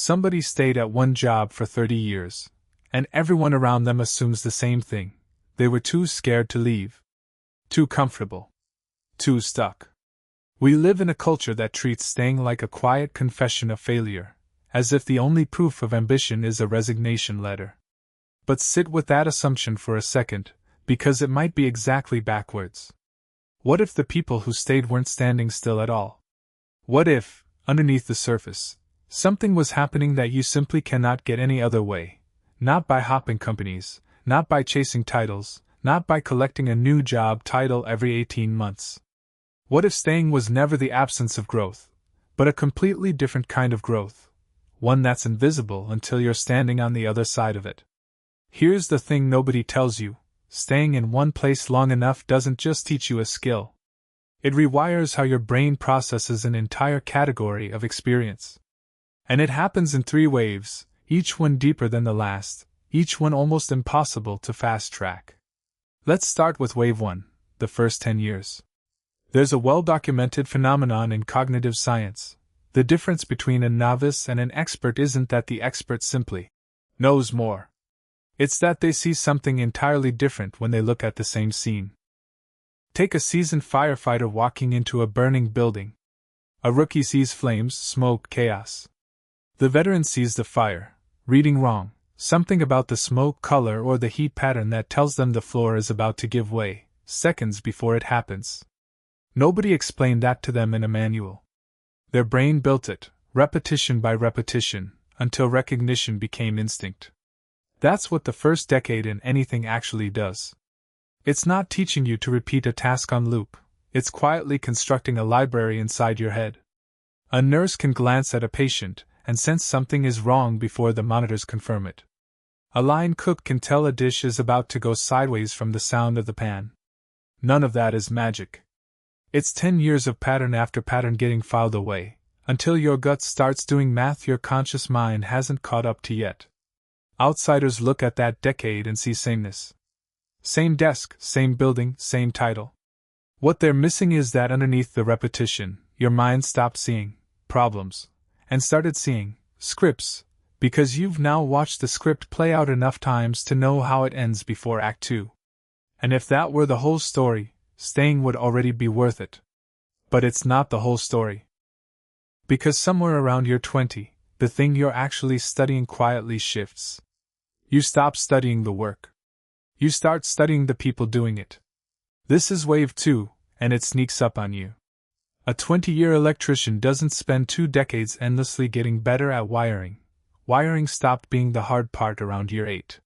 Somebody stayed at one job for 30 years, and everyone around them assumes the same thing. They were too scared to leave. Too comfortable. Too stuck. We live in a culture that treats staying like a quiet confession of failure, as if the only proof of ambition is a resignation letter. But sit with that assumption for a second, because it might be exactly backwards. What if the people who stayed weren't standing still at all? What if, underneath the surface, something was happening that you simply cannot get any other way? Not by hopping companies, not by chasing titles, not by collecting a new job title every 18 months. What if staying was never the absence of growth, but a completely different kind of growth? One that's invisible until you're standing on the other side of it. Here's the thing nobody tells you: staying in one place long enough doesn't just teach you a skill. It rewires how your brain processes an entire category of experience. And it happens in 3 waves, each one deeper than the last, each one almost impossible to fast-track. Let's start with wave 1, the first 10 years. There's a well-documented phenomenon in cognitive science. The difference between a novice and an expert isn't that the expert simply knows more. It's that they see something entirely different when they look at the same scene. Take a seasoned firefighter walking into a burning building. A rookie sees flames, smoke, chaos. The veteran sees the fire, reading wrong, something about the smoke color or the heat pattern that tells them the floor is about to give way, seconds before it happens. Nobody explained that to them in a manual. Their brain built it, repetition by repetition, until recognition became instinct. That's what the first decade in anything actually does. It's not teaching you to repeat a task on loop, it's quietly constructing a library inside your head. A nurse can glance at a patient and sense something is wrong before the monitors confirm it. A line cook can tell a dish is about to go sideways from the sound of the pan. None of that is magic. It's 10 years of pattern after pattern getting filed away, until your gut starts doing math your conscious mind hasn't caught up to yet. Outsiders look at that decade and see sameness. Same desk, same building, same title. What they're missing is that underneath the repetition, your mind stopped seeing problems and started seeing scripts, because you've now watched the script play out enough times to know how it ends before Act 2. And if that were the whole story, staying would already be worth it. But it's not the whole story. Because somewhere around year 20, the thing you're actually studying quietly shifts. You stop studying the work. You start studying the people doing it. This is wave 2, and it sneaks up on you. A 20-year electrician doesn't spend 2 decades endlessly getting better at wiring. Wiring stopped being the hard part around year 8.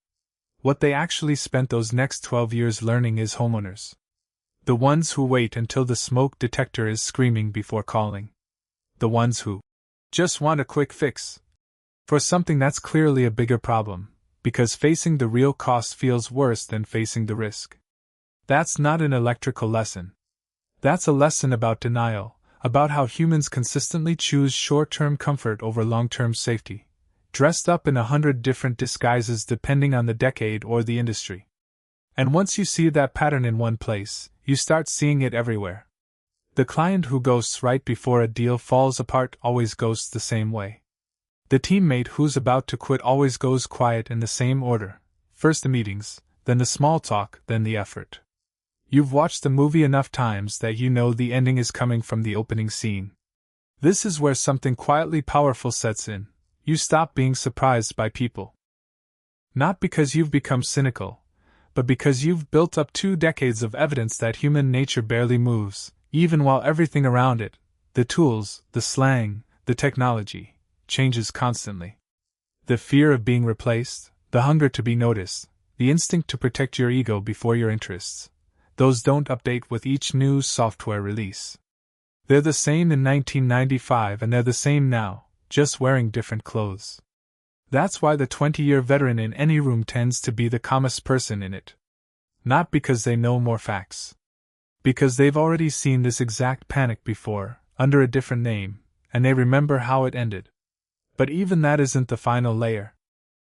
What they actually spent those next 12 years learning is homeowners. The ones who wait until the smoke detector is screaming before calling. The ones who just want a quick fix for something that's clearly a bigger problem, because facing the real cost feels worse than facing the risk. That's not an electrical lesson. That's a lesson about denial, about how humans consistently choose short-term comfort over long-term safety, dressed up in 100 different disguises depending on the decade or the industry. And once you see that pattern in one place, you start seeing it everywhere. The client who ghosts right before a deal falls apart always ghosts the same way. The teammate who's about to quit always goes quiet in the same order: first the meetings, then the small talk, then the effort. You've watched the movie enough times that you know the ending is coming from the opening scene. This is where something quietly powerful sets in. You stop being surprised by people. Not because you've become cynical, but because you've built up 2 decades of evidence that human nature barely moves, even while everything around it, the tools, the slang, the technology, changes constantly. The fear of being replaced, the hunger to be noticed, the instinct to protect your ego before your interests, those don't update with each new software release. They're the same in 1995 and they're the same now, just wearing different clothes. That's why the 20-year veteran in any room tends to be the calmest person in it. Not because they know more facts. Because they've already seen this exact panic before, under a different name, and they remember how it ended. But even that isn't the final layer.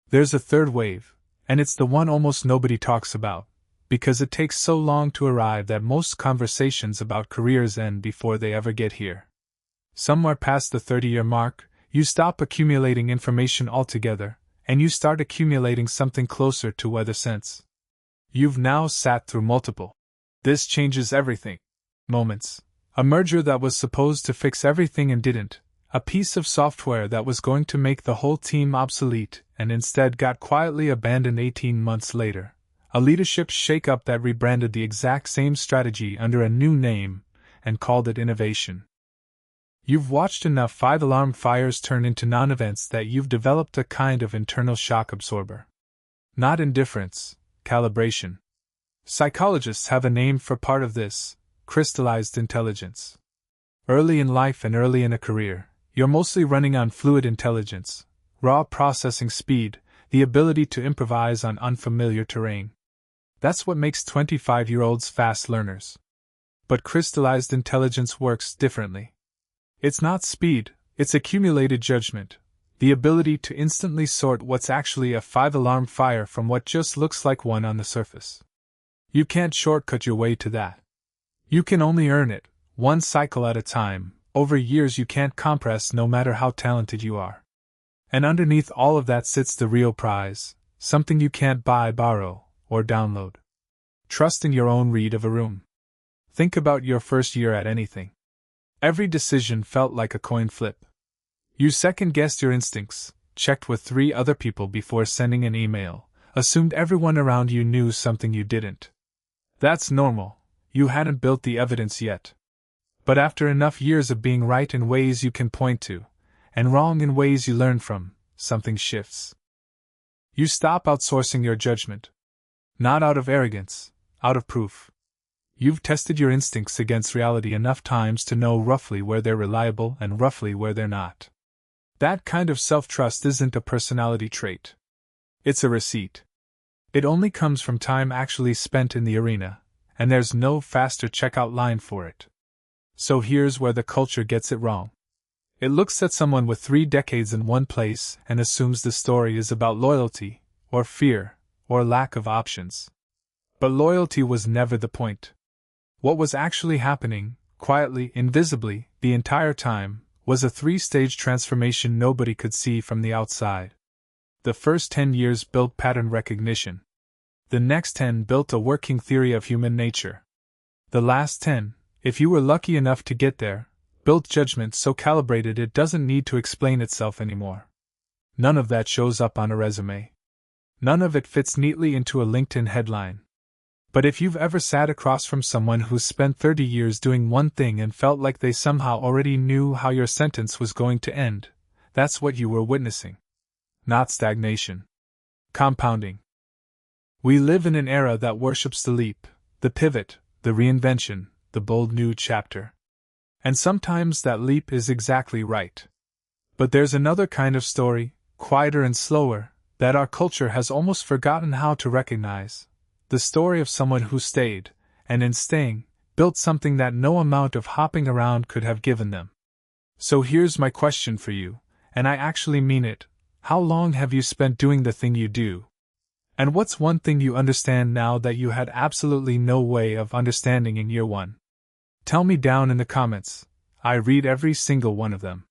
There's a third wave, and it's the one almost nobody talks about, because it takes so long to arrive that most conversations about careers end before they ever get here. Somewhere past the 30-year mark, You stop accumulating information altogether, and you start accumulating something closer to weather sense. You've now sat through multiple "this changes everything" moments. A merger that was supposed to fix everything and didn't. A piece of software that was going to make the whole team obsolete and instead got quietly abandoned 18 months later. A leadership shakeup that rebranded the exact same strategy under a new name and called it innovation. You've watched enough five-alarm fires turn into non-events that you've developed a kind of internal shock absorber. Not indifference, calibration. Psychologists have a name for part of this: crystallized intelligence. Early in life and early in a career, you're mostly running on fluid intelligence, raw processing speed, the ability to improvise on unfamiliar terrain. That's what makes 25-year-olds fast learners. But crystallized intelligence works differently. It's not speed, it's accumulated judgment, the ability to instantly sort what's actually a five-alarm fire from what just looks like one on the surface. You can't shortcut your way to that. You can only earn it, one cycle at a time. Over years you can't compress no matter how talented you are. And underneath all of that sits the real prize, something you can't buy, borrow, or download. Trust in your own read of a room. Think about your first year at anything. Every decision felt like a coin flip. You second-guessed your instincts, checked with 3 other people before sending an email, assumed everyone around you knew something you didn't. That's normal, you hadn't built the evidence yet. But after enough years of being right in ways you can point to, and wrong in ways you learn from, something shifts. You stop outsourcing your judgment. Not out of arrogance, out of proof. You've tested your instincts against reality enough times to know roughly where they're reliable and roughly where they're not. That kind of self-trust isn't a personality trait. It's a receipt. It only comes from time actually spent in the arena, and there's no faster checkout line for it. So here's where the culture gets it wrong. It looks at someone with 3 decades in one place and assumes the story is about loyalty, or fear, or lack of options. But loyalty was never the point. What was actually happening, quietly, invisibly, the entire time, was a 3-stage transformation nobody could see from the outside. The first 10 years built pattern recognition. The next 10 built a working theory of human nature. The last 10, if you were lucky enough to get there, built judgment so calibrated it doesn't need to explain itself anymore. None of that shows up on a resume. None of it fits neatly into a LinkedIn headline. But if you've ever sat across from someone who's spent 30 years doing one thing and felt like they somehow already knew how your sentence was going to end, that's what you were witnessing. Not stagnation. Compounding. We live in an era that worships the leap, the pivot, the reinvention, the bold new chapter. And sometimes that leap is exactly right. But there's another kind of story, quieter and slower, that our culture has almost forgotten how to recognize. The story of someone who stayed, and in staying, built something that no amount of hopping around could have given them. So here's my question for you, and I actually mean it: how long have you spent doing the thing you do? And what's one thing you understand now that you had absolutely no way of understanding in year 1? Tell me down in the comments. I read every single one of them.